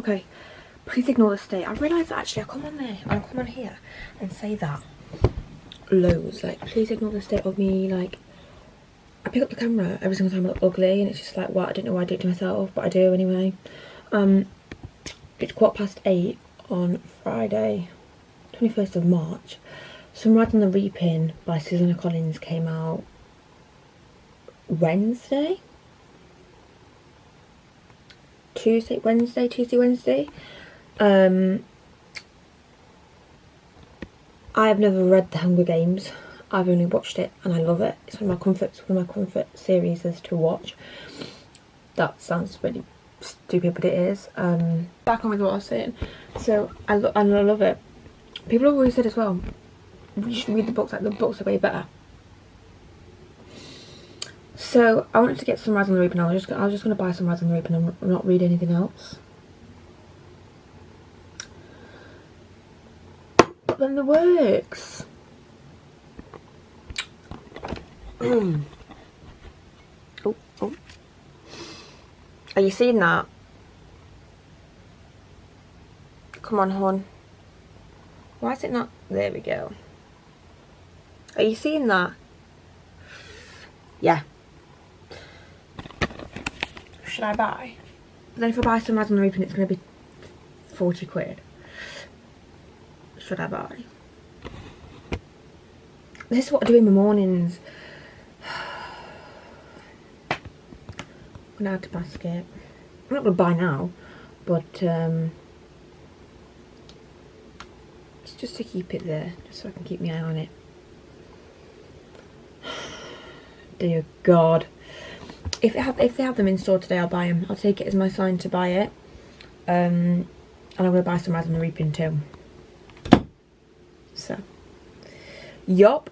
Okay, please ignore the state. I realised that actually I come on there, I'll come on here and say that loads. Like, please ignore the state of me. Like, I pick up the camera every single time I look ugly, and it's just like, what? I don't know why I do it to myself, but I do anyway. It's 8:15 on Friday, 21st of March. Sunrise on the Reaping by Susanna Collins came out Wednesday. Tuesday, Wednesday. I have never read The Hunger Games. I've only watched it and I love it. It's one of my comfort series to watch. That sounds really stupid, but it is. Back on with what I was saying. So I love it. People have always said as well, you should read the books. Like, the books are way better. So I wanted to get Sunrise on the Reaping. I was just going to buy Sunrise on the Reaping and not read anything else. But then the works. Oh. Are you seeing that? Come on, hon. Why is it not? There we go. Are you seeing that? Yeah. Should I buy? But then if I buy Sunrise on the Reaping, it's going to be 40 quid. Should I buy? This is what I do in the mornings. I'm going to add to basket. I'm not going to buy now, but it's just to keep it there, just so I can keep my eye on it. Dear God. If they have them in store today, I'll buy them. I'll take it as my sign to buy it. And I'm going to buy Sunrise on the Reaping too. So, yup.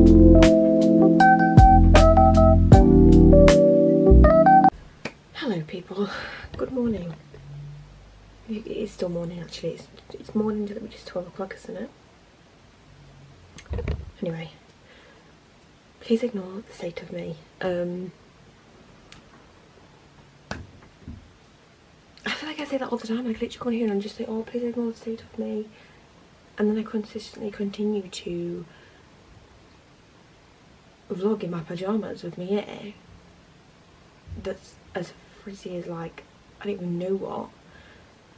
Hello people, good morning. It is still morning actually, it's morning, which is 12 o'clock, isn't it? Anyway, please ignore the state of me. I feel like I say that all the time. I literally come here and just say, oh, please ignore the state of me, and then I consistently continue to vlog in my pyjamas with me hair that's as frizzy as, like, I don't even know what.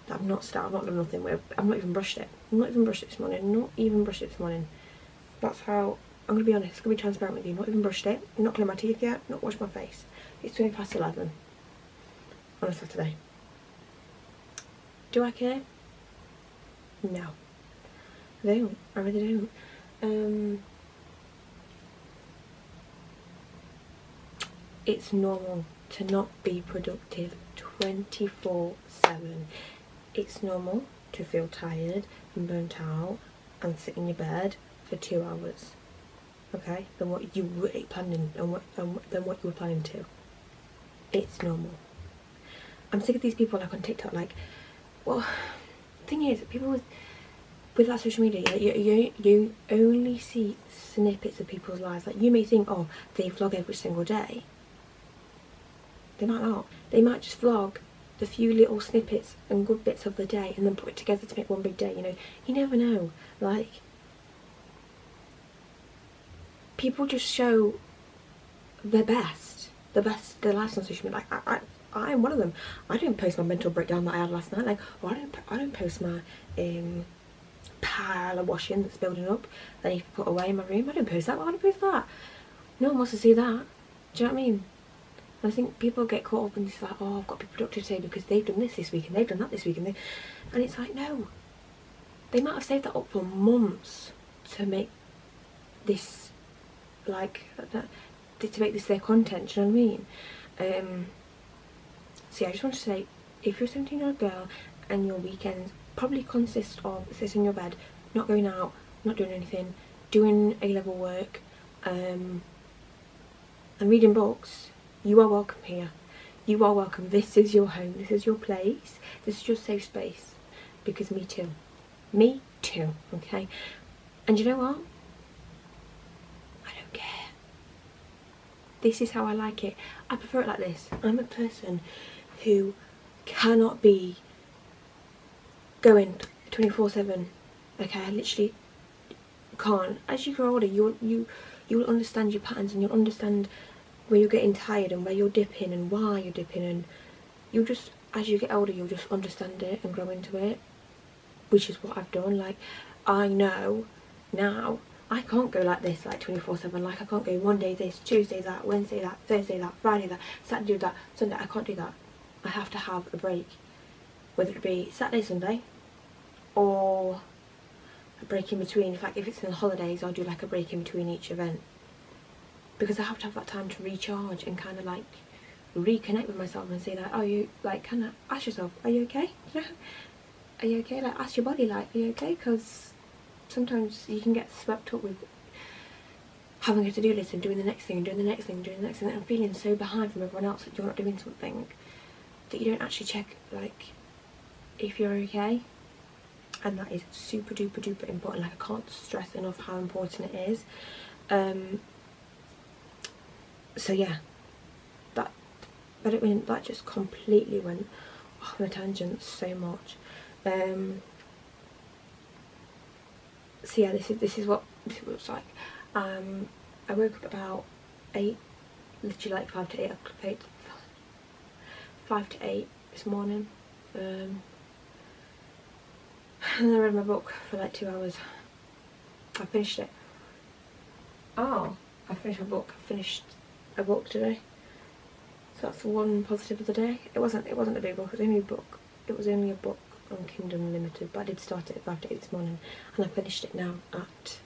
I've not done nothing with. I've not even brushed it. I've not even brushed it this morning. That's how, I'm going to be honest, I'm going to be transparent with you. Not even brushed it, not cleaned my teeth yet, not washed my face. It's 11:20 on a Saturday. Do I care? No. I don't. I really don't. It's normal to not be productive 24/7. It's normal to feel tired and burnt out and sit in your bed for 2 hours, okay, than what you were planning than what you were planning to. It's normal. I'm sick of these people like on TikTok, like, well, thing is, people with like social media, you only see snippets of people's lives. Like, you may think, oh, they vlog every single day. They might not. They might just vlog the few little snippets and good bits of the day and then put it together to make one big day, you know. You never know. Like, people just show their best, their lives on social media. Like, I'm one of them. I don't post my mental breakdown that I had last night. Like, oh, I don't post my pile of washing that's building up that I need to put away in my room. I don't post that. Why would I post that? No one wants to see that. Do you know what I mean? And I think people get caught up in this, like, oh, I've got to be productive today because they've done this week and they've done that this week, and it's like, no. They might have saved that up for months to make this, like, to make this their content, do you know what I mean? So yeah, I just want to say, if you're a 17-year-old girl and your weekends probably consist of sitting in your bed, not going out, not doing anything, doing A-level work, and reading books, you are welcome here. You are welcome. This is your home. This is your place. This is your safe space. Because me too. Me too, okay? And you know what? I don't care. This is how I like it. I prefer it like this. I'm a person who cannot be going 24/7. Okay, I literally can't. As you grow older, you will understand your patterns, and you'll understand where you're getting tired and where you're dipping and why you're dipping, and you'll just, as you get older, you'll just understand it and grow into it, which is what I've done. Like, I know now I can't go like this, like 24/7. Like, I can't go Monday this, Tuesday that, Wednesday that, Thursday that, Friday that, Saturday that, Sunday. I can't do that. I have to have a break, whether it be Saturday, Sunday, or a break in between. In fact, if it's in the holidays, I'll do like a break in between each event, because I have to have that time to recharge and kind of like reconnect with myself and say, like, oh, you, like, kind of ask yourself, are you okay? You know, are you okay? Like, ask your body, like, are you okay? Because sometimes you can get swept up with having a to-do list and doing the next thing and doing the next thing and doing the next thing, and feeling so behind from everyone else that you're not doing something, that you don't actually check, like, if you're okay. And that is super duper duper important. Like, I can't stress enough how important it is. So yeah, that just completely went off on a tangent so much. So yeah, this is what it looks like. I woke up about 8, literally like 5 to 8 this morning, and then I read my book for like 2 hours. I finished it. Oh, I finished my book. I finished a book today, so that's one positive of the day. It wasn't a big book. It was only a book. It was only a book on Kingdom Limited, but I did start it at 5 to 8 this morning, and I finished it now at,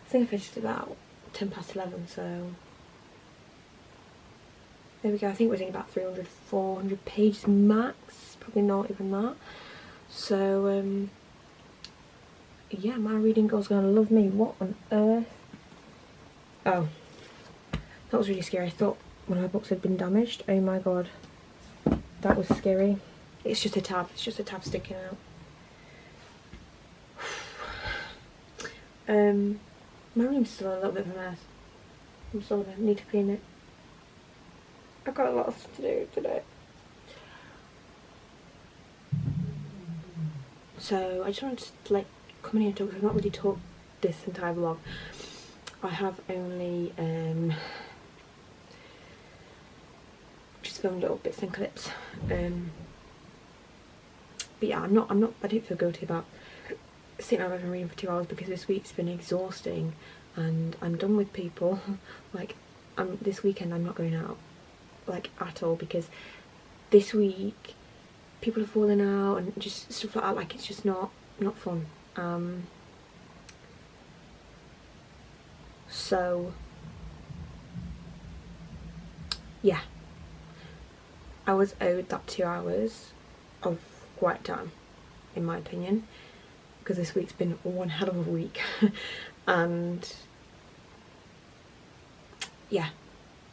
I think I finished it about 11:10. So there we go. I think it was only about 400 pages max, probably not even that. So yeah, my reading girl's gonna love me. What on earth? Oh, that was really scary. I thought one of my books had been damaged. Oh my god, that was scary. It's just a tab. It's just a tab sticking out. My room's still a little bit of a mess. I'm sorry, I need to clean it. I've got a lot of stuff to do today. So I just wanted to like come in here and talk, because I've not really talked this entire vlog. I have only just filmed little bits and clips. But yeah, I don't feel guilty about sitting around and reading for 2 hours, because this week's been exhausting and I'm done with people. Like, this weekend I'm not going out, like, at all, because this week people are falling out and just stuff like that. Like, it's just not fun. So yeah, I was owed that 2 hours of quiet time, in my opinion, because this week's been one hell of a week. And yeah,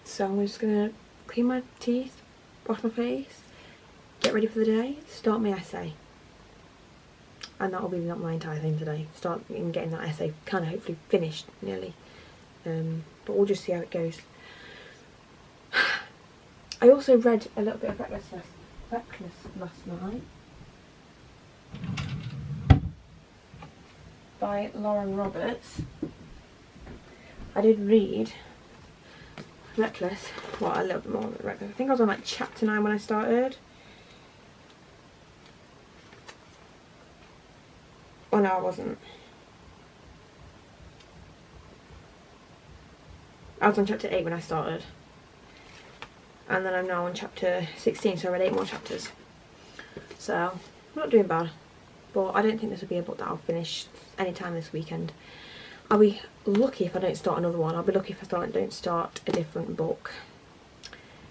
so I'm just gonna clean my teeth, wash my face, get ready for the day, start my essay, and that'll be not my entire thing today. Start getting that essay kind of hopefully finished nearly, but we'll just see how it goes. I also read a little bit of Reckless last night by Lauren Roberts. I did read Reckless, well, a little bit more than Reckless. I think I was on like chapter 9 when I started. Oh no, I wasn't. I was on chapter 8 when I started. And then I'm now on chapter 16, so I read 8 more chapters. So, I'm not doing bad. But I don't think this will be a book that I'll finish anytime this weekend. I'll be lucky if I don't start another one. I'll be lucky if I don't start a different book.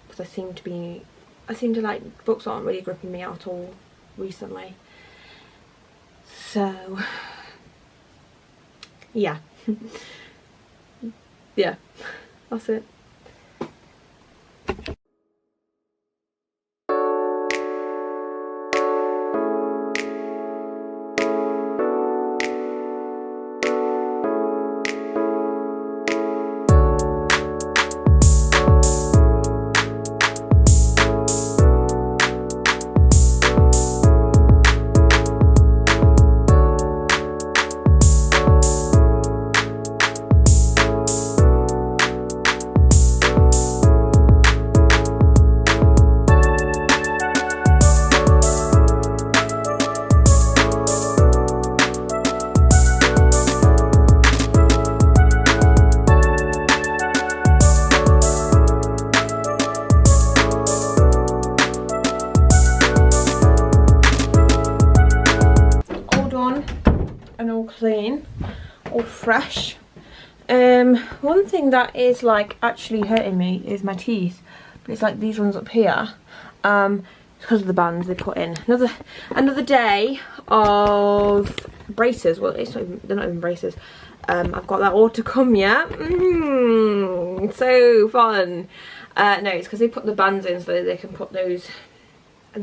Because I seem to like, books aren't really gripping me at all recently. So, yeah. Yeah, that's it. And all clean, all fresh. One thing that is like actually hurting me is my teeth, but it's like these ones up here, because of the bands they put in. Another day of braces. Well, they're not even braces. I've got that all to come yet. So fun. No, it's because they put the bands in so that they can put the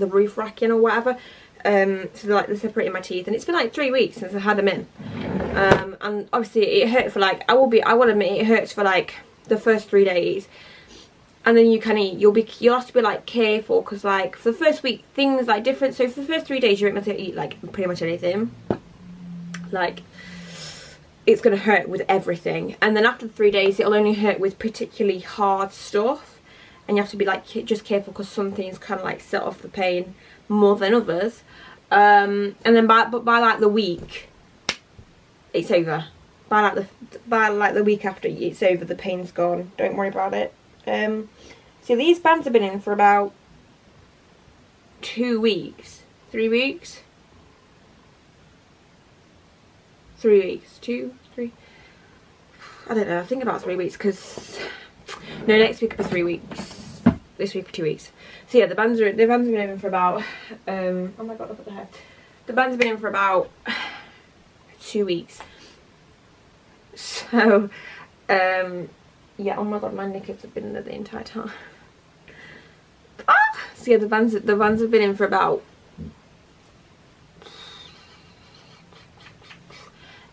roof rack in or whatever. So they're separating my teeth, and it's been like 3 weeks since I had them in, and obviously it hurt for like, I will admit it hurts for like the first 3 days, and then you'll have to be like careful, because like for the first week things like different. So for the first 3 days you won't be able to eat like pretty much anything, like it's gonna hurt with everything, and then after 3 days it'll only hurt with particularly hard stuff, and you have to be like just careful, because some things kind of like set off the pain more than others. And then by like the week it's over. By like the week after it's over, the pain's gone, don't worry about it. So these bands have been in for about 2 weeks, 3 weeks, 3 weeks, 2, 3, I don't know, I think about 3 weeks, because no, next week will be 3 weeks, this week for 2 weeks. So yeah, the bands have been in for about oh my god, look at the hair. The bands have been in for about 2 weeks. So Yeah, oh my god, my knickers have been in there the entire time. Ah! So yeah, the Vans have been in for about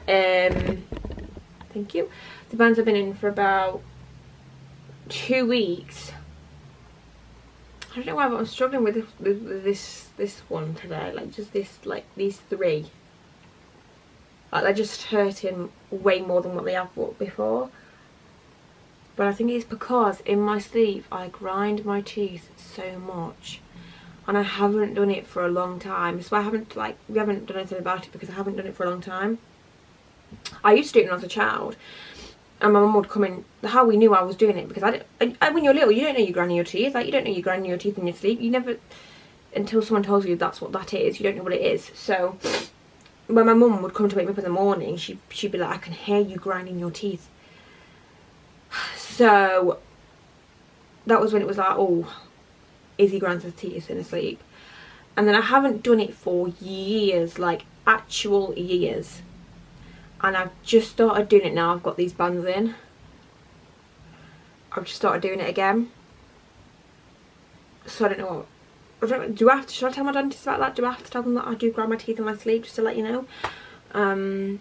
thank you. The Vans have been in for about 2 weeks. I don't know why, but I'm struggling with this one today. Like just this, like these 3. Like they're just hurting way more than what they have before. But I think it's because in my sleep I grind my teeth so much, and I haven't done it for a long time. So I haven't we haven't done anything about it because I haven't done it for a long time. I used to do it when I was a child, and my mum would come in. How we knew I was doing it, because when you're little, you don't know you're grinding your teeth. Like you don't know you're grinding your teeth in your sleep. You never, until someone tells you that's what that is. You don't know what it is. So when my mum would come to wake me up in the morning, she'd be like, I can hear you grinding your teeth. So that was when it was like, oh, Izzy grinds her teeth in her sleep. And then I haven't done it for years, like actual years. And I've just started doing it now. I've got these bands in. I've just started doing it again. So I don't know what. Should I tell my dentist about that? Do I have to tell them that I do grind my teeth in my sleep, just to let you know?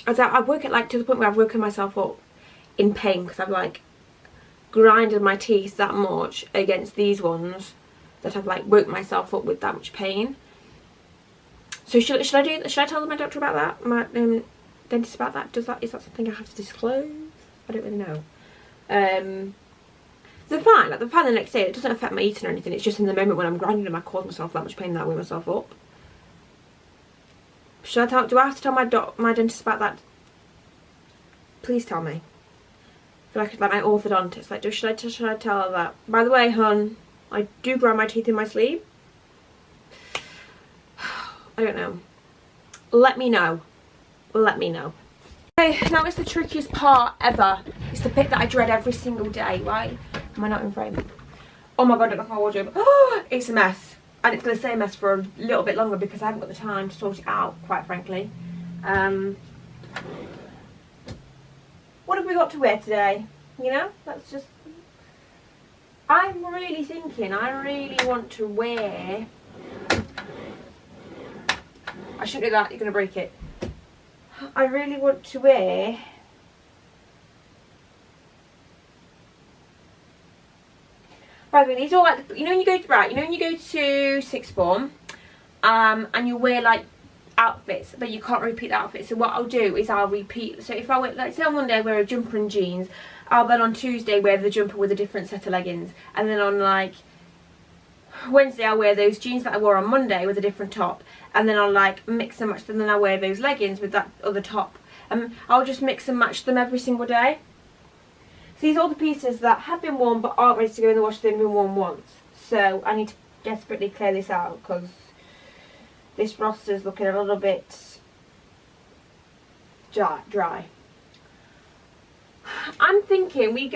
As I work it like to the point where I've woken myself up in pain because I've like grinded my teeth that much against these ones that I've like woke myself up with that much pain. So should I tell my doctor about that? My dentist about that? Is that something I have to disclose? I don't really know. They're fine. Like they're fine the next day. It doesn't affect my eating or anything. It's just in the moment when I'm grinding them, I cause myself that much pain that I wake myself up. Do I have to tell my dentist about that? Please tell me. I feel like my orthodontist. Like, should I tell her that? By the way, hon, I do grind my teeth in my sleep. I don't know. Let me know. Let me know. Okay, now it's the trickiest part ever. It's the bit that I dread every single day, right? Am I not in frame? Oh my god, look at my wardrobe. Oh, it's a mess. And it's going to stay a mess for a little bit longer because I haven't got the time to sort it out, quite frankly. What have we got to wear today? You know, that's just... I'm really thinking, I really want to wear... I shouldn't do that, you're going to break it. I really want to wear... By the way, these are like, you know when you go to, right, you know when you go to sixth form, and you wear like outfits, but you can't repeat the outfit. So what I'll do is I'll repeat. So if I wear, like say on Monday I wear a jumper and jeans, I'll then on Tuesday wear the jumper with a different set of leggings, and then on like Wednesday I'll wear those jeans that I wore on Monday with a different top, and then I'll like mix and match, and then I'll wear those leggings with that other top. I'll just mix and match them every single day. So these are all the pieces that have been worn but aren't ready to go in the wash. They've been worn once. So I need to desperately clear this out because this roster is looking a little bit dry. I'm thinking we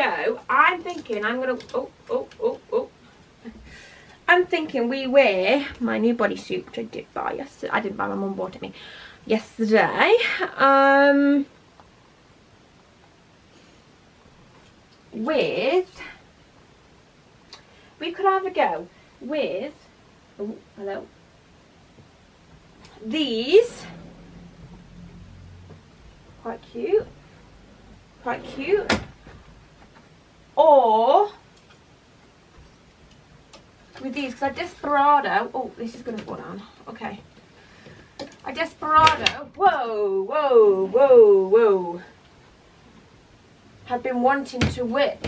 wear my new bodysuit, which I did buy yesterday. I didn't buy, my mum bought it me yesterday. We could either go with, oh hello, these, quite cute, or with these, because a Desperado, oh this is going to fall down, okay, a Desperado, whoa, have been wanting to wear.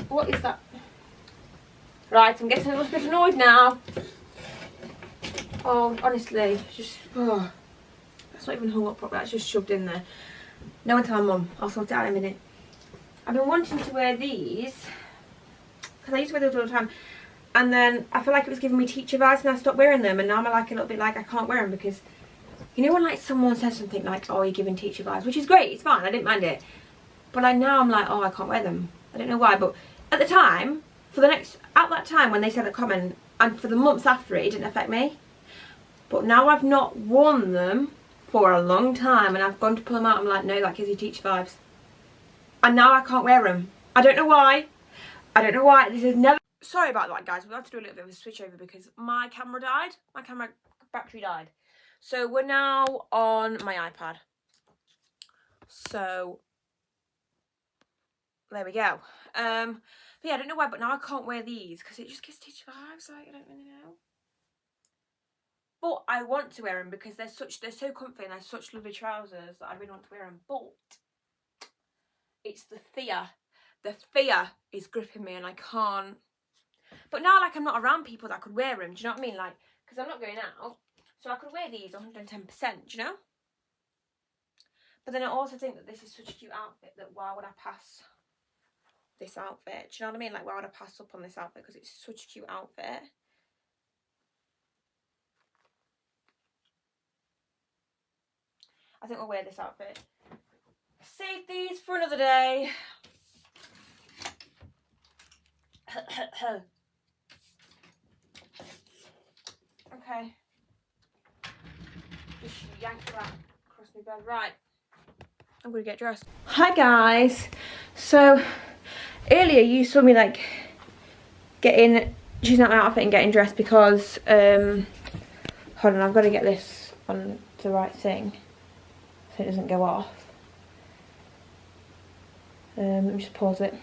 What is that? Right, I'm getting a little bit annoyed now. Oh, honestly, just, oh, that's not even hung up properly, that's just shoved in there. No one tell my mum, I'll sort it out in a minute. I've been wanting to wear these, because I used to wear those all the time, and then I feel like it was giving me teacher vibes and I stopped wearing them, and now I'm like a little bit like I can't wear them because, you know when like someone says something like, oh you're giving teacher vibes, which is great, it's fine, I didn't mind it. But now I'm like, oh I can't wear them. I don't know why, but at the time, at that time when they said the comment, and for the months after it didn't affect me. But now I've not worn them for a long time and I've gone to pull them out, I'm like, no, that gives you teacher vibes. and now I can't wear them. I don't know why. I don't know why. This is never... Sorry about that, guys. We'll have to do a little bit of a switch over because my camera died. My camera battery died. So we're now on my iPad. So there we go. But yeah, I don't know why, but now I can't wear these because it just gives Stitch vibes. Like, I don't really know. But I want to wear them because they're so comfy and they're such lovely trousers that I really want to wear them. But it's the fear. The fear is gripping me and I can't. But now, like, I'm not around people that could wear them. Do you know what I mean? Like, because I'm not going out. So I could wear these 110%, do you know? But then I also think that this is such a cute outfit that why would I pass this outfit? Do you know what I mean? Like, why would I pass up on this outfit? Because it's such a cute outfit. I think we'll wear this outfit. Save these for another day. Okay. Just yank that across my bed. Right. I'm gonna get dressed. Hi guys. So earlier you saw me like choosing out my outfit and getting dressed because hold on, I've got to get this on the right thing so it doesn't go off. Let me just pause it.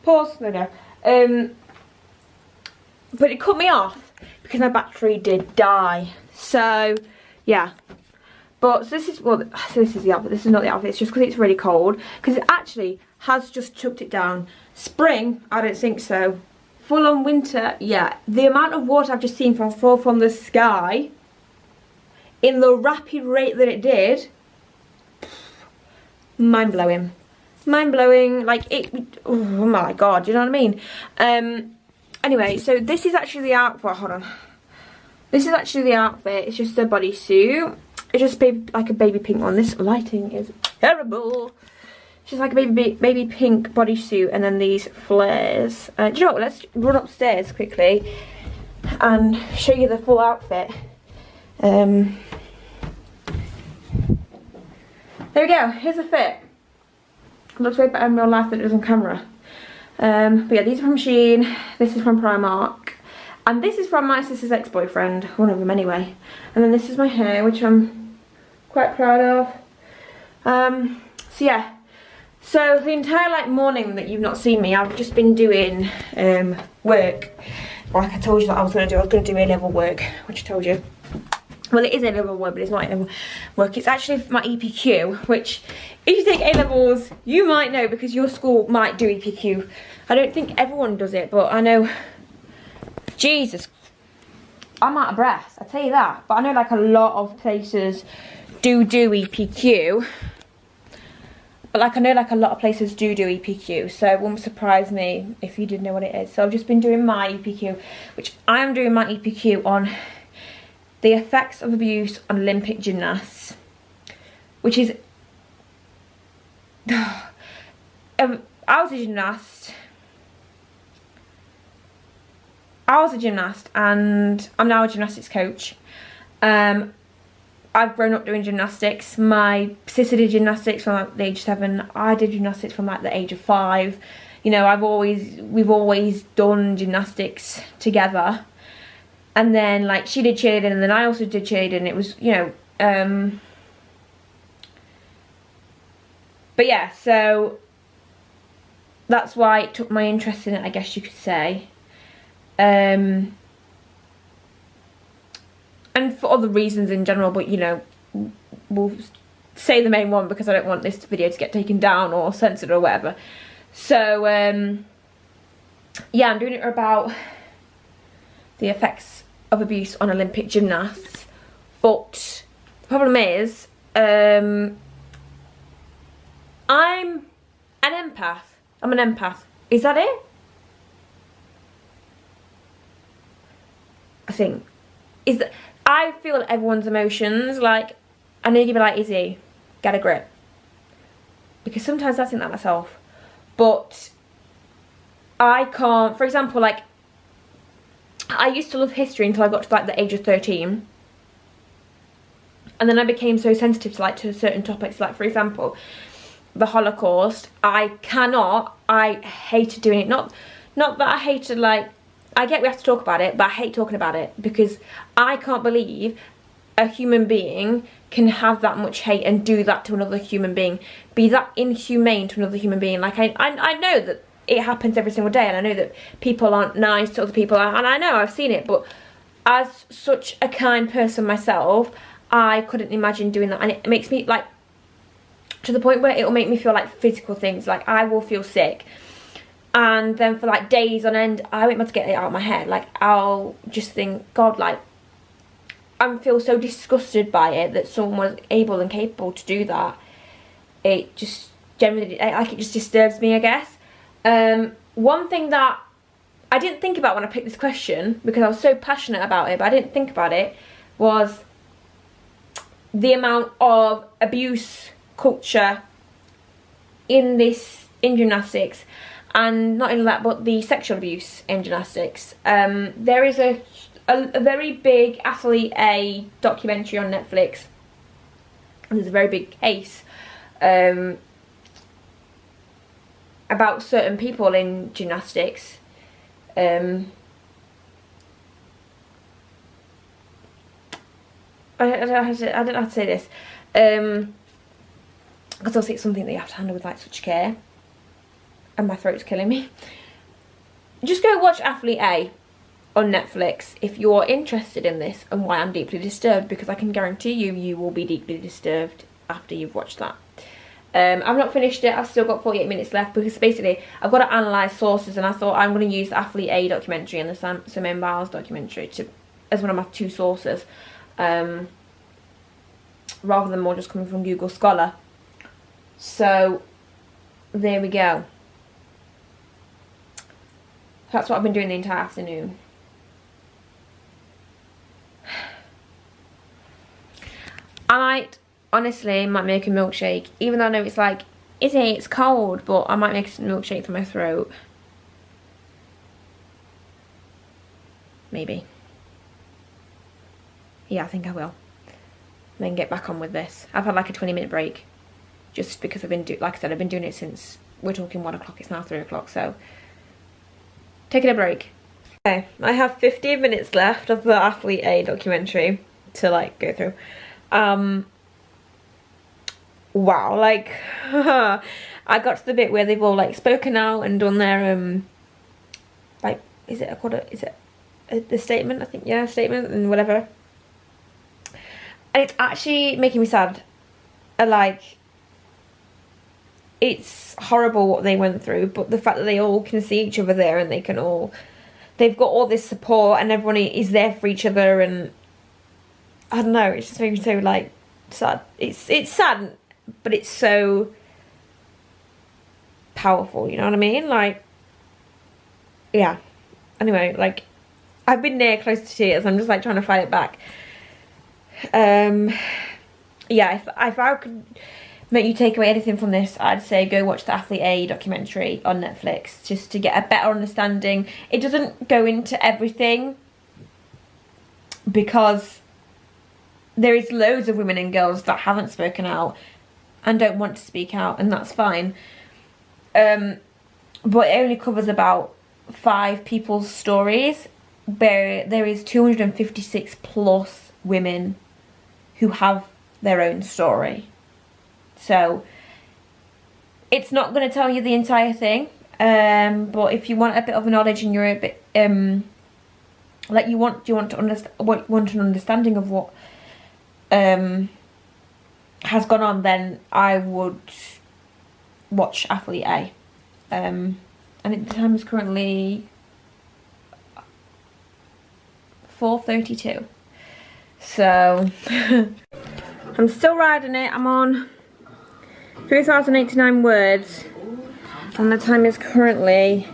Pause. There we go. But it cut me off because my battery did die. So yeah. But so this is the outfit. This is not the outfit. It's just because it's really cold. Because it actually has just chucked it down. Spring, I don't think so. Full on winter, yeah. The amount of water I've just seen fall from the sky in the rapid rate that it did, mind blowing. Mind blowing. Like it. Oh my god. Do you know what I mean? Anyway, so this is actually the outfit. Hold on. This is actually the outfit. It's just a bodysuit. It's just like a baby pink one. This lighting is terrible. It's just like a baby pink bodysuit and then these flares. Do you know what? Let's run upstairs quickly and show you the full outfit. There we go. Here's the fit. It looks way better in real life than it does on camera. But yeah, these are from Shein. This is from Primark. And this is from my sister's ex-boyfriend. One of them anyway. And then this is my hair, which I'm quite proud of. So yeah. So the entire like morning that you've not seen me, I've just been doing work. Like I told you that I was going to do. I was going to do A-level work, which I told you. Well, it is A-level work, but it's not A-level work. It's actually my EPQ, which if you take A-levels, you might know because your school might do EPQ. I don't think everyone does it, but I know... Jesus, I'm out of breath, I tell you that. But I know like a lot of places do EPQ. But like I know like a lot of places do EPQ. So it wouldn't surprise me if you did know what it is. So I've just been doing my EPQ, which I am doing my EPQ on the effects of abuse on Olympic gymnasts. Which is... I was a gymnast and I'm now a gymnastics coach. I've grown up doing gymnastics. My sister did gymnastics from like the age of 7. I did gymnastics from like the age of 5. You know, we've always done gymnastics together. And then like she did cheerleading and then I also did cheerleading. It was, you know, but yeah, so that's why it took my interest in it, I guess you could say. And for other reasons in general, but you know, we'll say the main one because I don't want this video to get taken down or censored or whatever. So yeah, I'm doing it about the effects of abuse on Olympic gymnasts. But the problem is, I'm an empath. I'm an empath. Is that it? I think. Is that I feel everyone's emotions. Like, I need to be like, Izzy, get a grip. Because sometimes I think that myself. But I can't, for example, like, I used to love history until I got to like the age of 13. And then I became so sensitive to like to certain topics. Like, for example, the Holocaust. I hated doing it. Not that I hated, like, I get we have to talk about it, but I hate talking about it because I can't believe a human being can have that much hate and do that to another human being, be that inhumane to another human being. Like, I know that it happens every single day, and I know that people aren't nice to other people, and I know I've seen it, but as such a kind person myself, I couldn't imagine doing that. And it makes me, like, to the point where it'll make me feel like physical things. Like, I will feel sick, and then for like days on end I won't be able to get it out of my head. Like, I'll just think, God, like, I feel so disgusted by it that someone was able and capable to do that. It just generally, like, it just disturbs me, I guess. One thing that I didn't think about when I picked this question, because I was so passionate about it, but I didn't think about it, was the amount of abuse culture in gymnastics, and not only that, but the sexual abuse in gymnastics. There is a very big Athlete A documentary on Netflix, and there's a very big case about certain people in gymnastics. I don't know how to say this, because obviously it's something that you have to handle with like such care, and my throat's killing me. Just go watch Athlete A on Netflix if you're interested in this and why I'm deeply disturbed, because I can guarantee you will be deeply disturbed after you've watched that. I've not finished it. I've still got 48 minutes left, because basically I've got to analyse sources, and I thought I'm going to use the Athlete A documentary and the Simone Biles documentary as one of my two sources, rather than more just coming from Google Scholar. So there we go. That's what I've been doing the entire afternoon. I honestly might make a milkshake, even though I know it's like, it's cold, but I might make a milkshake for my throat. Maybe. Yeah, I think I will. Then get back on with this. I've had like a 20-minute break, just because I've been like I said, I've been doing it since, we're talking 1 o'clock, it's now 3 o'clock, so taking a break. Okay, I have 15 minutes left of the Athlete A documentary to like go through. Wow, like I got to the bit where they've all like spoken out and done their like, is it the statement? I think, yeah, statement and whatever. And it's actually making me sad. Like, it's horrible what they went through, but the fact that they all can see each other there, and they've got all this support, and everyone is there for each other, and I don't know, it's just making me so like sad. It's sad, but it's so powerful, you know what I mean? Like, yeah. Anyway, like, I've been near close to tears. I'm just like trying to fight it back. Yeah, if I could make you take away anything from this, I'd say go watch the Athlete A documentary on Netflix, just to get a better understanding. It doesn't go into everything, because there is loads of women and girls that haven't spoken out and don't want to speak out, and that's fine. But it only covers about 5 people's stories. There is 256 plus women who have their own story. So it's not going to tell you the entire thing, but if you want a bit of knowledge and you're a bit like you want an understanding of what has gone on, then I would watch Athlete A. And the time is currently 4:32. So I'm still riding it. I'm on 3,089 words, and the time is currently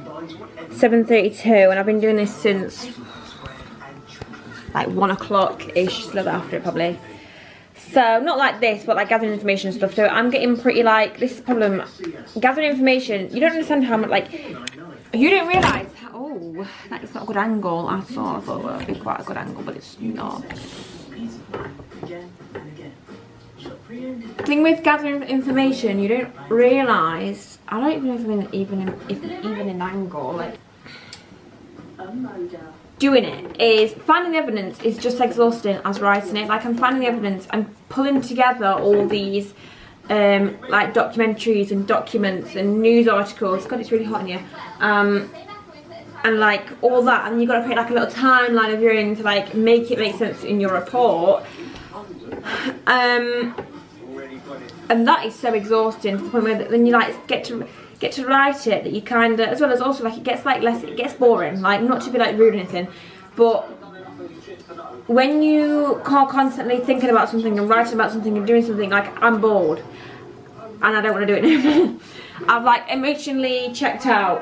7:32, and I've been doing this since like 1 o'clock-ish, a little bit after it probably. So not like this, but like gathering information and stuff. So I'm getting pretty like, this is the problem, gathering information, you don't understand how much, like, you don't realise how, oh, that is not a good angle at all. I thought it would be quite a good angle, but it's not. The thing with gathering information, you don't realise. I don't even know if I'm even in angle. Like doing it is finding the evidence is just exhausting as writing it. Like I'm finding the evidence, I'm pulling together all these like documentaries and documents and news articles. God, it's really hot in here. And like all that, and you've got to put like a little timeline of your own to like make it make sense in your report. And that is so exhausting to the point where then you like get to write it that you kind of, as well as also like it gets boring. Like not to be like rude or anything, but when you are constantly thinking about something and writing about something and doing something, like I'm bored and I don't want to do it anymore. I've like emotionally checked out.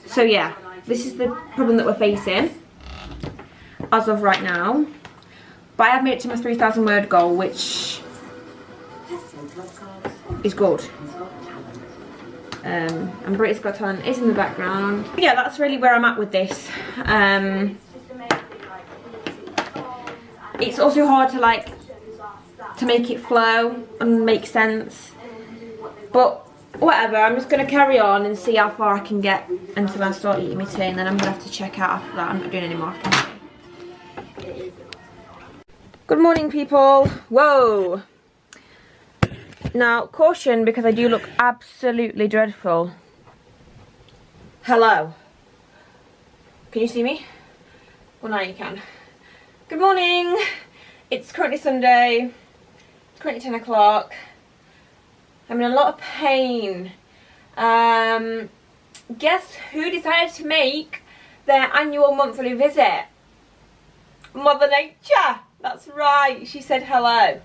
So yeah, this is the problem that we're facing as of right now. But I have made it to my 3,000 word goal, which is good. And Britain's Got Talent is in the background. But yeah, that's really where I'm at with this. It's also hard to like to make it flow and make sense. But whatever, I'm just going to carry on and see how far I can get until I start eating my tea, and then I'm going to have to check out after that. I'm not doing any more. Good morning, people. Whoa. Now, caution, because I do look absolutely dreadful. Hello. Can you see me? Well, now you can. Good morning. It's currently Sunday. It's currently 10 o'clock. I'm in a lot of pain. Guess who decided to make their annual monthly visit? Mother Nature. That's right. She said hello.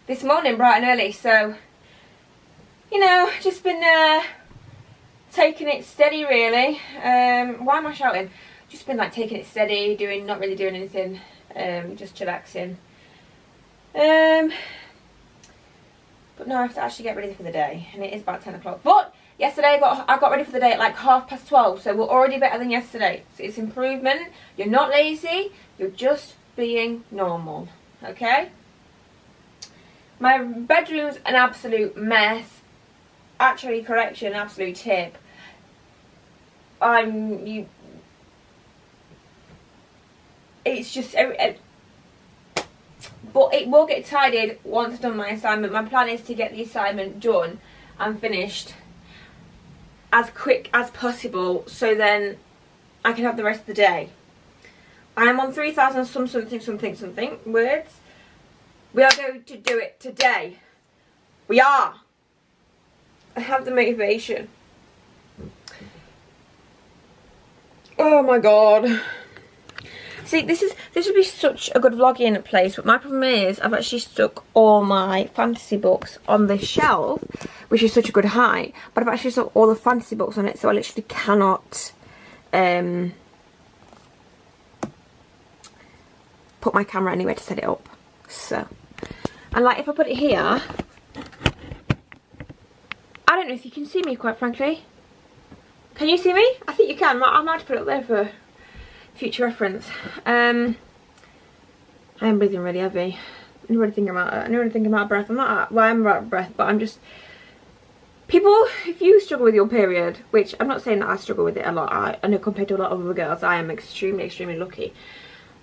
This morning, bright and early. So, you know, just been taking it steady, really. Why am I shouting? Just been like taking it steady, not really doing anything. Just chillaxing. But no, I have to actually get ready for the day, and it is about 10 o'clock. But yesterday I got ready for the day at like 12:30, so we're already better than yesterday. So it's improvement. You're not lazy, you're just being normal, okay? My bedroom's an absolute mess. Actually, correction, absolute tip. It's just but it will get tidied once I've done my assignment. My plan is to get the assignment done and finished as quick as possible, so then I can have the rest of the day. I am on 3,000 something words. We are going to do it today. We are. I have the motivation. Oh my god. See, this would be such a good vlogging place, but my problem is I've actually stuck all my fantasy books on this shelf, which is such a good height, but I've actually stuck all the fantasy books on it, so I literally cannot put my camera anywhere to set it up. So, and like if I put it here, I don't know if you can see me, quite frankly. Can you see me? I think you can. I might have to put it up there for future reference. I am breathing really heavy. I know I'm out of breath. I'm not, well, I'm out of breath, but I'm just, people, if you struggle with your period, which I'm not saying that I struggle with it a lot, I know compared to a lot of other girls, I am extremely lucky.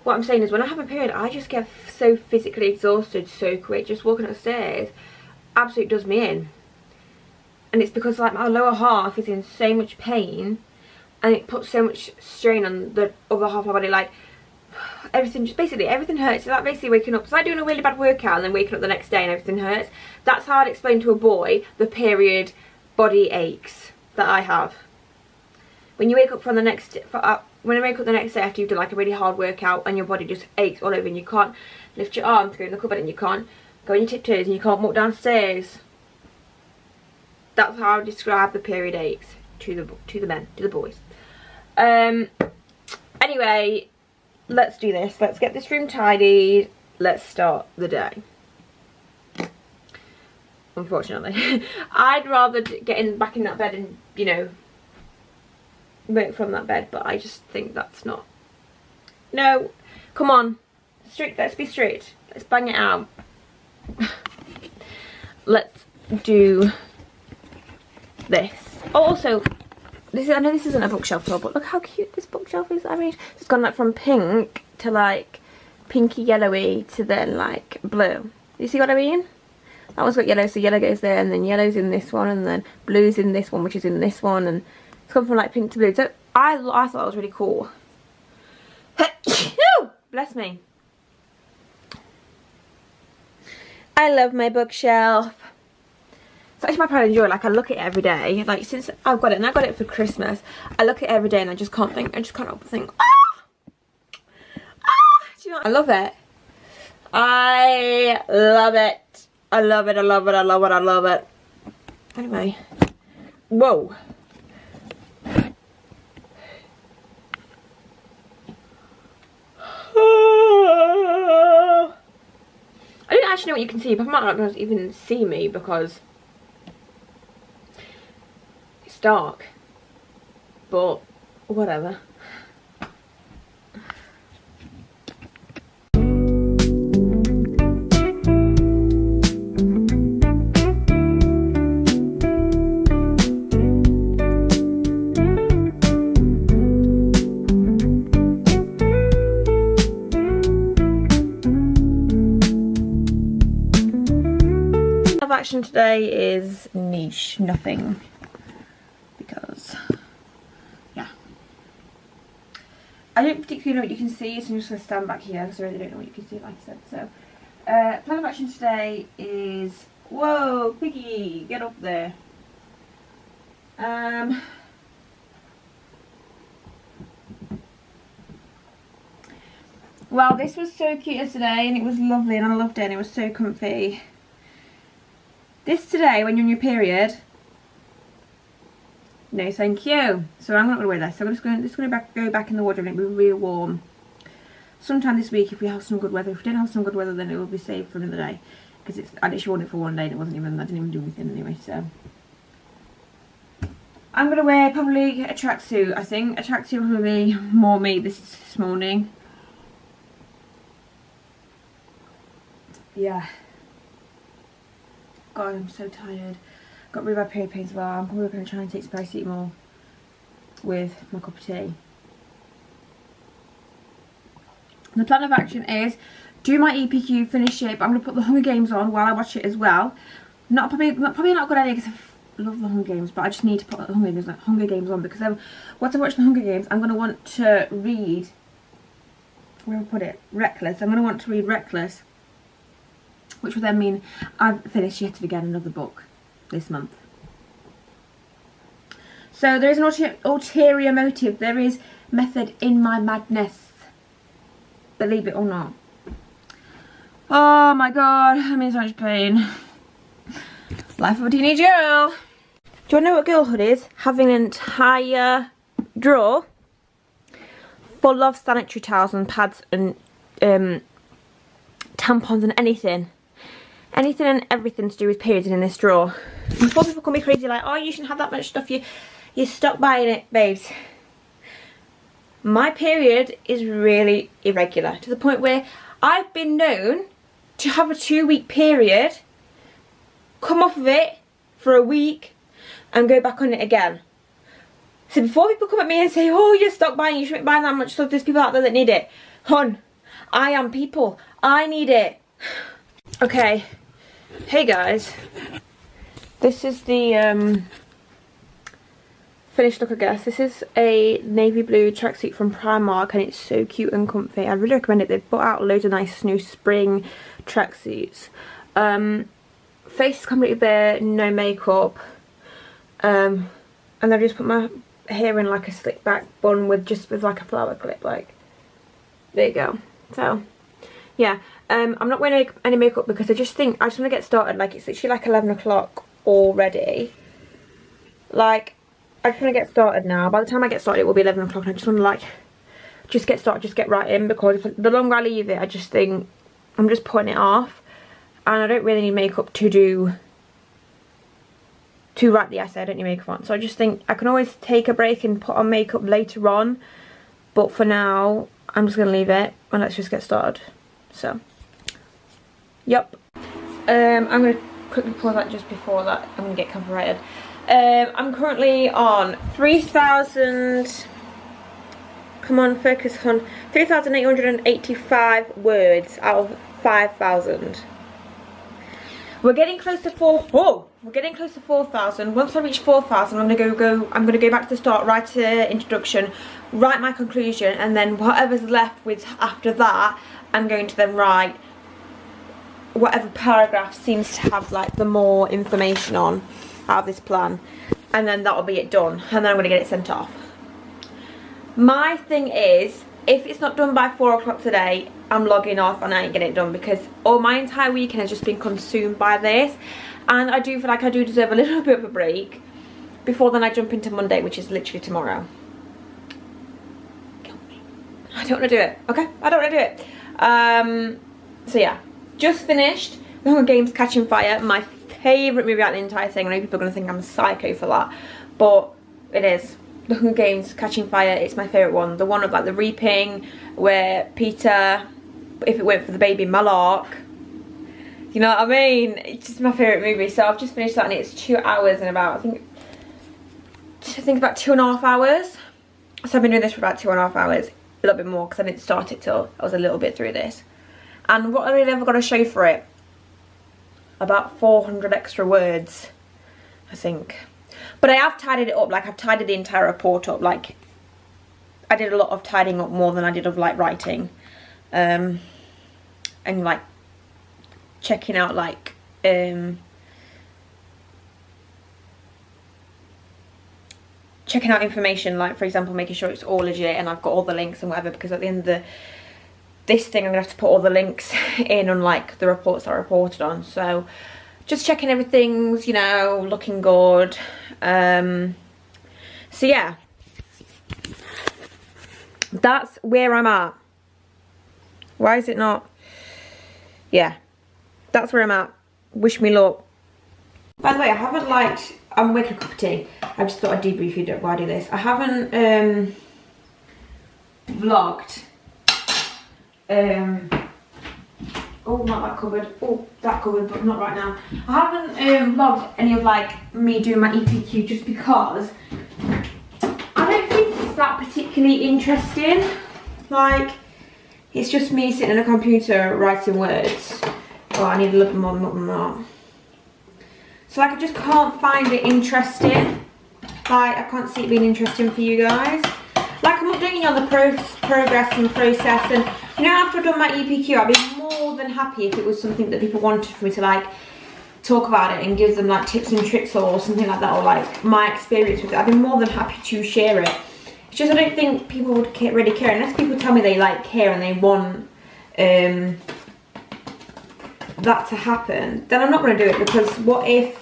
What I'm saying is, when I have a period, I just get so physically exhausted so quick. Just walking upstairs absolutely does me in. And it's because like my lower half is in so much pain, and it puts so much strain on the other half of my body. Like everything, just basically everything hurts. It's like basically waking up. It's like doing a really bad workout and then waking up the next day and everything hurts. That's how I'd explain to a boy the period body aches that I have. When you wake up from the next, when I wake up the next day after you've done like a really hard workout and your body just aches all over and you can't lift your arms to go in the cupboard and you can't go on your tiptoes and you can't walk downstairs. That's how I would describe the period aches to the boys. Anyway, let's do this. Let's get this room tidied. Let's start the day. Unfortunately, I'd rather get back in that bed and, you know, work from that bed, but I just think that's not. No, come on, Straight, let's be straight. Let's bang it out. Let's do this. Oh, also, this is, I know this isn't a bookshelf tour, but look how cute this bookshelf is. I mean, it's gone like from pink to like pinky yellowy to then like blue. You see what I mean? That one's got yellow, so yellow goes there, and then yellow's in this one, and then blue's in this one, which is in this one, and it's gone from like pink to blue. So I thought that was really cool. Bless me. I love my bookshelf. It's actually my pride and joy. Like, I look at it every day. Like, since I've got it, and I got it for Christmas, I look at it every day and I just can't think. I just can't help but think, ah! Ah! Do you know what? I love it. I love it. I love it. I love it. I love it. I love it. Anyway. Whoa. I don't actually know what you can see, but I might not even see me because it's dark, but whatever. Action today is niche, nothing, because yeah, I don't particularly know what you can see, so I'm just going to stand back here because I really don't know what you can see, like I said. So plan of action today is, whoa piggy, get up there. Well, this was so cute yesterday and it was lovely and I loved it and it was so comfy. This today, when you're on your period, no thank you. So I'm not going to wear this. So I'm just going to go back in the wardrobe and it'll be real warm. Sometime this week if we have some good weather. If we don't have some good weather, then it will be saved for another day. Because I literally worn it for one day and it wasn't even, I didn't even do anything anyway, so. I'm going to wear probably a tracksuit, I think. A tracksuit will be more me this morning. Yeah. God, I'm so tired. Got rid of my period pain as well. I'm probably going to try and take some paracetamol with my cup of tea. The plan of action is do my EPQ, finish it, but I'm going to put the Hunger Games on while I watch it as well. Probably not a good idea because I love the Hunger Games, but I just need to put the Hunger Games on because once I watch the Hunger Games, I'm going to want to read, where have I put it? Reckless. I'm going to want to read Reckless, which will then mean I've finished yet again another book this month. So there is an ulterior motive. There is method in my madness. Believe it or not. Oh my god, I'm in so much pain. Life of a teenage girl. Do you want to know what girlhood is? Having an entire drawer full of sanitary towels and pads and tampons and anything. Anything and everything to do with periods in this drawer. Before people call me crazy like, oh, you shouldn't have that much stuff, you stop buying it, babes. My period is really irregular to the point where I've been known to have a 2-week period, come off of it for a week and go back on it again. So before people come at me and say, oh, you stop buying, you shouldn't buy that much stuff, there's people out there that need it. Hun, I am people, I need it. Okay, hey guys, this is the finished look, I guess. This is a navy blue tracksuit from Primark and it's so cute and comfy. I really recommend it. They've brought out loads of nice new spring tracksuits. Face is completely bare, no makeup, and I've just put my hair in like a slick back bun with like a flower clip, like, there you go. So yeah, I'm not wearing any makeup because I just want to get started. Like, it's literally like 11 o'clock already. Like, I just want to get started now. By the time I get started, it will be 11 o'clock and I just want to like, just get started, just get right in, because if the longer I leave it, I just think I'm just putting it off. And I don't really need makeup to write the essay. I don't need makeup on. So I just think I can always take a break and put on makeup later on. But for now, I'm just going to leave it and let's just get started. So, yep. I'm going to quickly pause that just before that. I'm going to get copyrighted. I'm currently on 3,000... Come on, focus on 3,885 words out of 5,000. We're getting close to we're getting close to 4,000. Once I reach 4,000, I'm gonna go back to the start, write an introduction, write my conclusion, and then whatever's left with after that, I'm going to then write whatever paragraph seems to have like the more information on out of this plan, and then that'll be it done. And then I'm gonna get it sent off. My thing is, if it's not done by 4 o'clock today, I'm logging off and I ain't getting it done, because all my entire weekend has just been consumed by this, and I do feel like I do deserve a little bit of a break before then I jump into Monday, which is literally tomorrow. Kill me. I don't want to do it, okay? I don't want to do it. So yeah, just finished The Hunger Games Catching Fire, my favourite movie out of the entire thing. I know people are going to think I'm a psycho for that, but it is. The Hunger Games Catching Fire, it's my favourite one. The one of like the reaping, where Peter, if it went for the baby Malak, you know what I mean? It's just my favourite movie. So I've just finished that, and it's 2 hours and about, I think about 2.5 hours. So I've been doing this for about 2.5 hours, a little bit more, because I didn't start it till I was a little bit through this. And what I really ever got to show for it, about 400 extra words, I think. But I have tidied it up, like I've tidied the entire report up, like I did a lot of tidying up, more than I did of like writing, and like checking out like checking out information, like for example making sure it's all legit and I've got all the links and whatever, because at the end of this thing I'm gonna have to put all the links in on like the reports that I reported on. So just checking everything's, you know, looking good. So yeah, that's where I'm at. Why is it not? Yeah, that's where I'm at. Wish me luck. By the way, I haven't I'm making a cup of tea. I just thought I'd debrief you while I do this. I haven't vlogged. Oh, not that cupboard. Oh, that cupboard, but not right now. I haven't vlogged any of like me doing my EPQ, just because I don't think it's that particularly interesting. Like, it's just me sitting on a computer writing words. Oh, I need a little more than that. So like, I just can't find it interesting. Like, I can't see it being interesting for you guys. Like, I'm updating you on the progress and process, and you know, after I've done my EPQ, I'd be more than happy if it was something that people wanted for me to like talk about it and give them like tips and tricks or something like that, or like my experience with it. I'd be more than happy to share it. It's just I don't think people would really care, unless people tell me they like care and they want that to happen. Then I'm not going to do it, because what if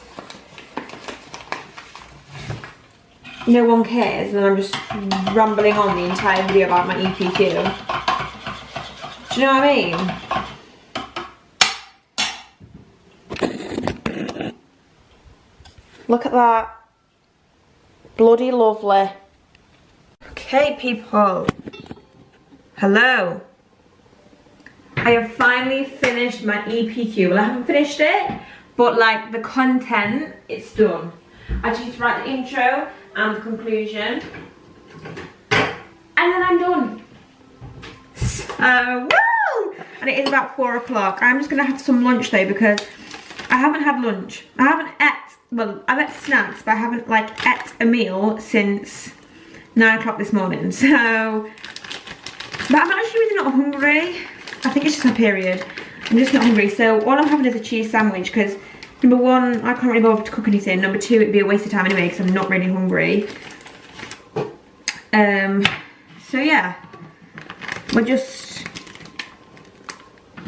no one cares and I'm just rambling on the entire video about my EPQ? Do you know what I mean? Look at that. Bloody lovely. Okay, people. Hello. I have finally finished my EPQ. Well, I haven't finished it, but like the content, it's done. I just need to write the intro and the conclusion, and then I'm done. Woo! And it is about 4 o'clock. I'm just gonna have some lunch though, because I haven't had lunch. I haven't ate, well, I've had snacks, but I haven't like ate a meal since 9 o'clock this morning. So, but I'm actually really not hungry. I think it's just my period. I'm just not hungry. So all I'm having is a cheese sandwich, because number one, I can't really bother to cook anything. Number two, it'd be a waste of time anyway, because I'm not really hungry. So yeah, we're just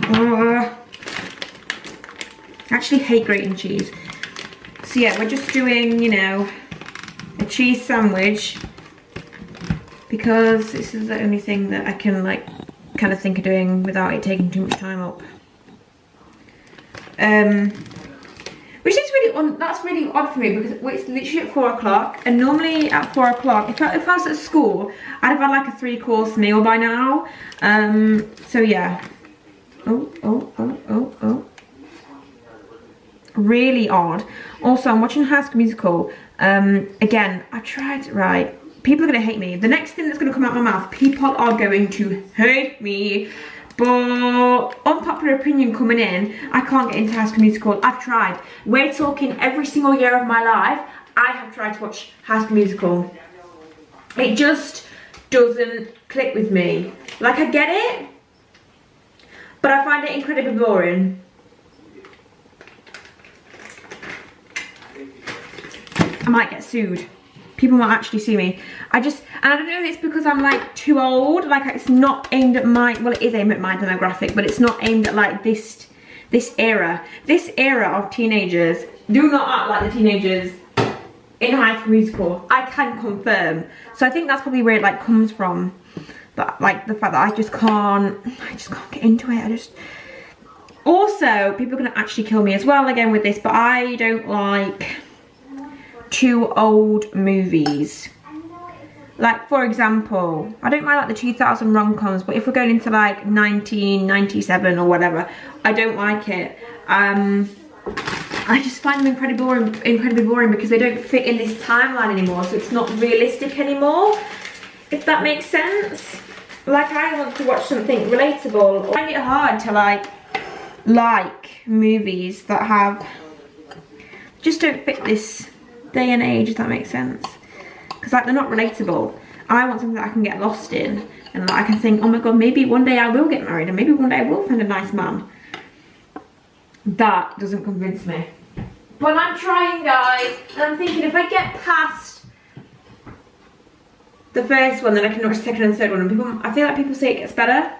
I actually hate grating cheese. So yeah, we're just doing, you know, a cheese sandwich, because this is the only thing that I can like kind of think of doing without it taking too much time up. Which is really that's really odd for me, because it's literally at 4 o'clock, and normally at 4 o'clock, if I was at school, I'd have had like a 3-course meal by now. So yeah, Really odd. Also, I'm watching High School Musical. Again, I tried, right? People are going to hate me. The next thing that's going to come out of my mouth, people are going to hate me. But unpopular opinion coming in, I can't get into High School Musical. I've tried. We're talking every single year of my life, I have tried to watch High School Musical. It just doesn't click with me. Like, I get it, but I find it incredibly boring. I might get sued. People might actually sue me. And I don't know if it's because I'm like too old. Like, it's not aimed at well, it is aimed at my demographic, but it's not aimed at like this era. This era of teenagers do not act like the teenagers in High School Musical. I can confirm. So I think that's probably where it like comes from. But like the fact that I just can't get into it. Also, people are gonna actually kill me as well again with this, but I don't like too old movies. Like, for example, I don't mind like the 2000 rom-coms, but if we're going into like 1997 or whatever, I don't like it. I just find them incredibly boring because they don't fit in this timeline anymore, so it's not realistic anymore, if that makes sense. Like, I want to watch something relatable. I find it hard to like movies that just don't fit this day and age, if that makes sense. Because like, they're not relatable. I want something that I can get lost in, and that I can think, oh my god, maybe one day I will get married, and maybe one day I will find a nice man. That doesn't convince me. But I'm trying, guys, and I'm thinking if I get past the first one, then I can watch the second and third one. And I feel like people say it gets better,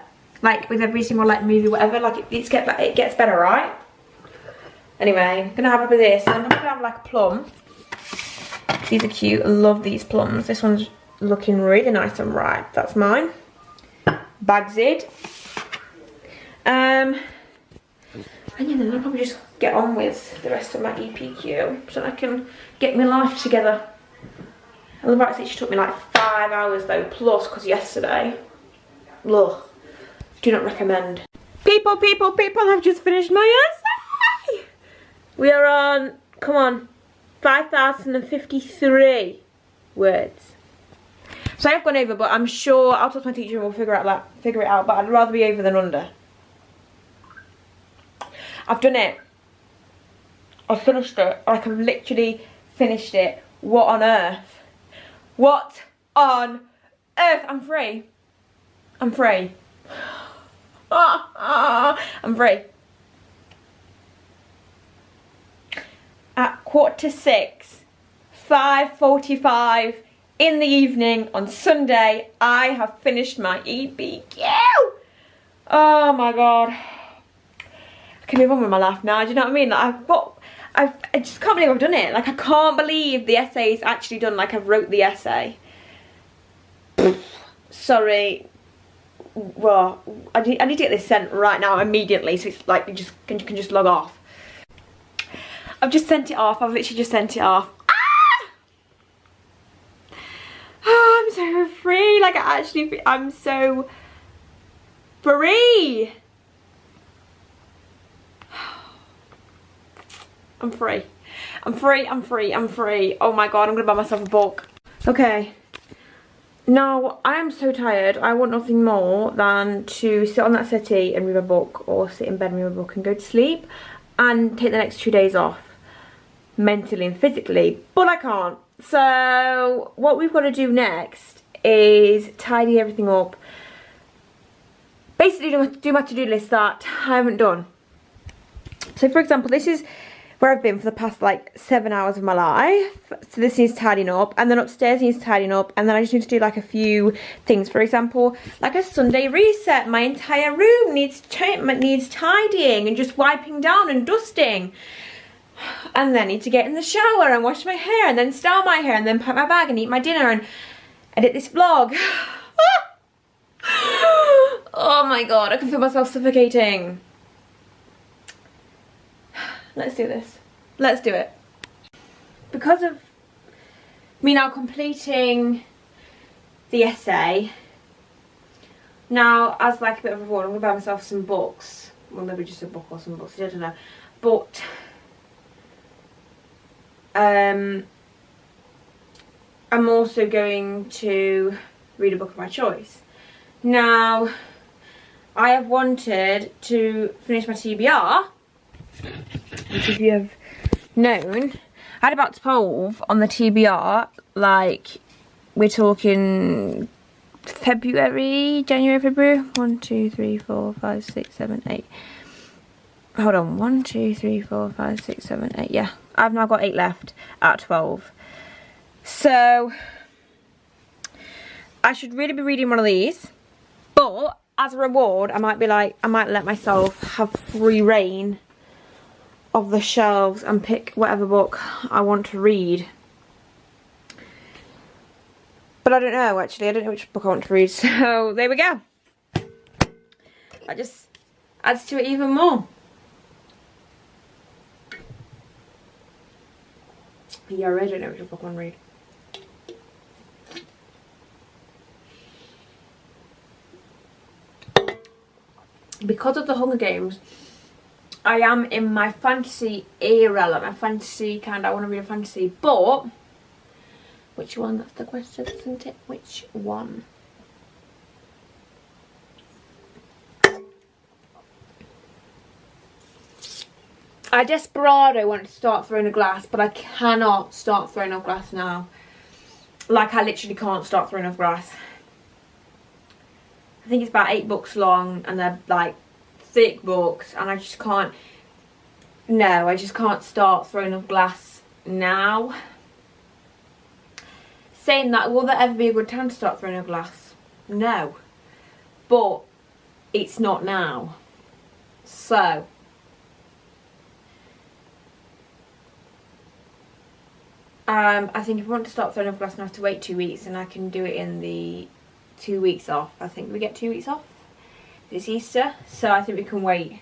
like with every single like movie, whatever. Like it gets better, right? Anyway, I'm gonna have a bit of this, and I'm gonna have like a plum. These are cute. I love these plums. This one's looking really nice and ripe. That's mine. Bagsid. And yeah, then I'll probably just get on with the rest of my EPQ so I can get my life together. I love how it took me like 5 hours though, plus because yesterday. Ugh. Do not recommend. People, I've just finished my essay. We are on, come on, 5,053 words. So I've gone over, but I'm sure I'll talk to my teacher and we'll figure it out, but I'd rather be over than under. I've done it. I've finished it. Like, I've literally finished it. What on earth? What on earth? I'm free. I'm free. I'm free. At 5:45, 5:45 in the evening on Sunday, I have finished my EPQ. Oh my god. I can move on with my life now, do you know what I mean? Like, I just can't believe I've done it. Like, I can't believe the essay is actually done. Like, I've wrote the essay. Sorry. Well, I need to get this sent right now, immediately, so it's like, you can just log off. I've just sent it off. I've literally just sent it off. Ah! Oh, I'm so free. Like, I'm so free. I'm free. I'm free, I'm free, I'm free. Oh my god, I'm gonna buy myself a book. Okay. Now, I am so tired. I want nothing more than to sit on that settee and read a book, or sit in bed and read a book and go to sleep, and take the next 2 days off, mentally and physically, but I can't. So what we've got to do next is tidy everything up, basically do my to-do list that I haven't done. So for example, this is where I've been for the past like 7 hours of my life. So this needs tidying up, and then upstairs needs tidying up, and then I just need to do like a few things. For example, like a Sunday reset. My entire room needs tidying and just wiping down and dusting. And then I need to get in the shower and wash my hair, and then style my hair, and then pack my bag and eat my dinner and edit this vlog. Oh my god, I can feel myself suffocating. Let's do this. Let's do it. Because of me now completing the essay, now as like a bit of a reward, I'm gonna buy myself some books. well, maybe just a book or some books, I don't know. But I'm also going to read a book of my choice. Now, I have wanted to finish my TBR, which if you have known, I had about 12 on the TBR, like, we're talking January, February, 1, 2, 3, 4, 5, 6, 7, 8. Hold on, 1, 2, 3, 4, 5, 6, 7, 8, yeah. I've now got 8 left out of 12. So, I should really be reading one of these, but as a reward, I might let myself have free reign of the shelves and pick whatever book I want to read. But I don't know, actually. I don't know which book I want to read. So, there we go. That just adds to it even more. But yeah, I really don't know which book I want to read. Because of the Hunger Games, I am in my fantasy era, like my fantasy kind of, I want to read a fantasy, but which one? That's the question, isn't it? Which one? I desperado want to start throwing a glass, but I cannot start throwing off glass now. Like, I literally can't start throwing off glass. I think it's about 8 books long, and they're like thick books, and I just can't. No, I just can't start throwing off glass now. Saying that, will there ever be a good time to start throwing off glass? No, but it's not now. So I think if I want to start throwing off glass, I have to wait 2 weeks, and I can do it in the 2 weeks off. I think we get 2 weeks off. It's Easter, so I think we can wait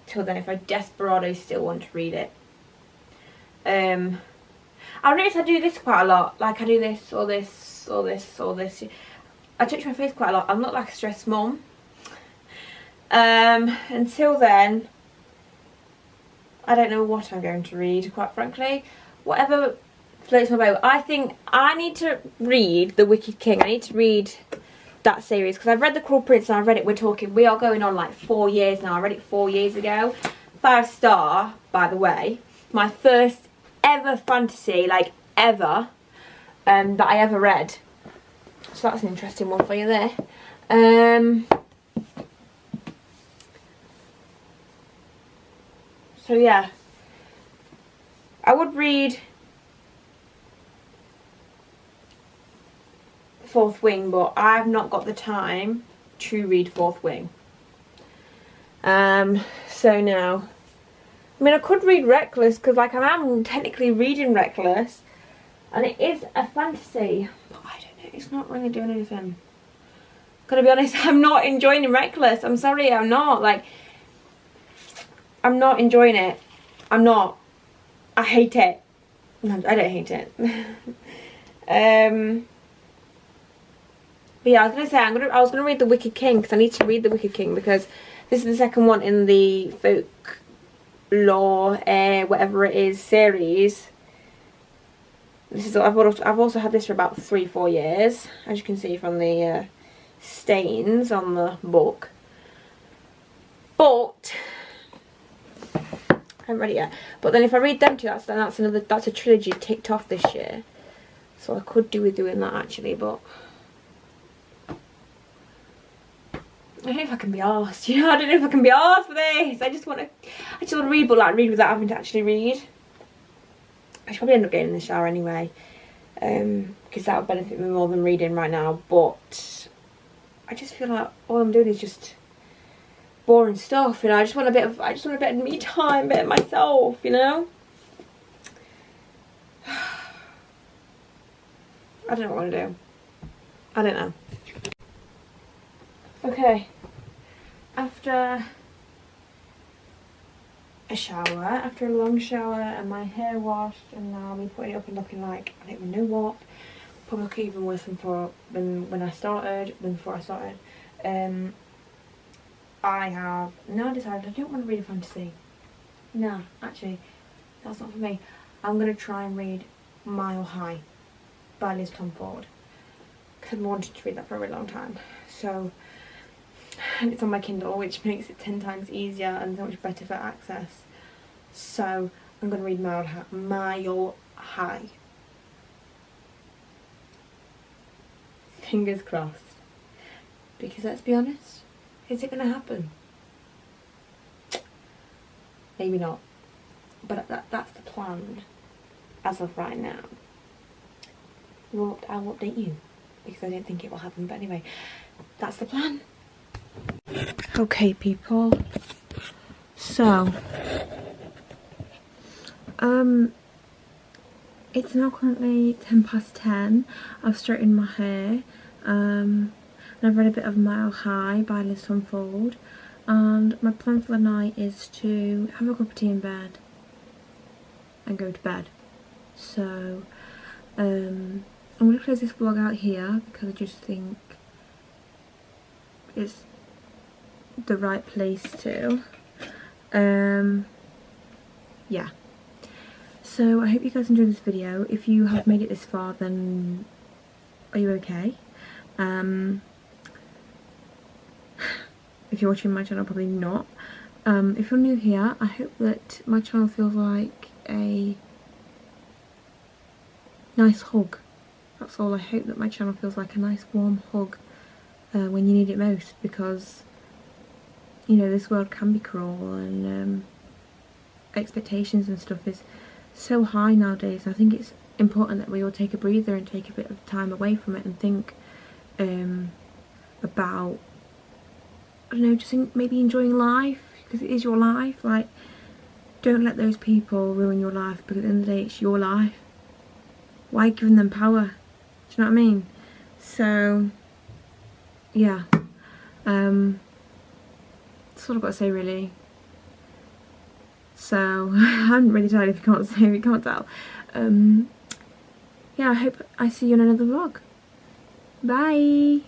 till then if I desperado still want to read it. I notice I do this quite a lot. Like, I do this or this or this or this. I touch my face quite a lot. I'm not like a stressed mum. Until then, I don't know what I'm going to read, quite frankly. Whatever floats my boat. I think I need to read The Wicked King. I need to read that series because I've read The Cruel Prince and I've read it. We are going on like 4 years now. I read it 4 years ago. 5-star, by the way. My first ever fantasy, like ever, that I ever read. So that's an interesting one for you there. So yeah, I would read Fourth Wing, but I've not got the time to read Fourth Wing. So now, I mean, I could read Reckless because, like, I am technically reading Reckless, and it is a fantasy, but I don't know, it's not really doing anything. Gotta be honest, I'm not enjoying Reckless. I'm sorry, I'm not. Like, I'm not enjoying it. I'm not. I hate it. No, I don't hate it. But yeah, I was gonna say I was gonna read The Wicked King because I need to read The Wicked King because this is the second one in the folklore, whatever it is, series. This is I've also had this for about 3-4 years, as you can see from the stains on the book. But I haven't read it yet. But then if I read them two, that's a trilogy ticked off this year. So I could do with doing that actually, but I don't know if I can be arsed. You know, I don't know if I can be arsed for this. I just want to read, but like read without having to actually read. I should probably end up getting in the shower anyway, because that would benefit me more than reading right now. But I just feel like all I'm doing is just boring stuff. You know, I just want a bit of me time, a bit of myself. You know. I don't know what I want to do. I don't know. Okay, after a shower, after a long shower and my hair washed and now me putting it up and looking like I don't even know what, probably look even worse than before I started. I have now decided I don't want to read a fantasy. Nah, actually, that's not for me. I'm going to try and read Mile High by Liz Tomford, because I've wanted to read that for a really long time. So, and it's on my Kindle, which makes it 10 times easier and so much better for access. So I'm going to read Mile High. Fingers crossed. Because let's be honest, is it going to happen? Maybe not. But that's the plan as of right now. Well, I'll update you because I don't think it will happen. But anyway, that's the plan. Okay, people. So, it's now currently 10:10. I've straightened my hair. And I've read a bit of Mile High by Liz Tomford. And my plan for the night is to have a cup of tea in bed and go to bed. So, I'm going to close this vlog out here because I just think it's the right place to. Yeah. So I hope you guys enjoyed this video. If you have made it this far, then are you okay? If you're watching my channel, probably not. If you're new here, I hope that my channel feels like a nice hug. That's all. I hope that my channel feels like a nice warm hug when you need it most, because you know this world can be cruel and expectations and stuff is so high nowadays. I think it's important that we all take a breather and take a bit of time away from it and think about, I don't know, just maybe enjoying life, because it is your life. Like, don't let those people ruin your life, because at the end of the day it's your life. Why giving them power? Do you know what I mean? So yeah, that's all I've got to say really. So I haven't really decided if you can't say, if you can't tell. Yeah, I hope I see you in another vlog. Bye.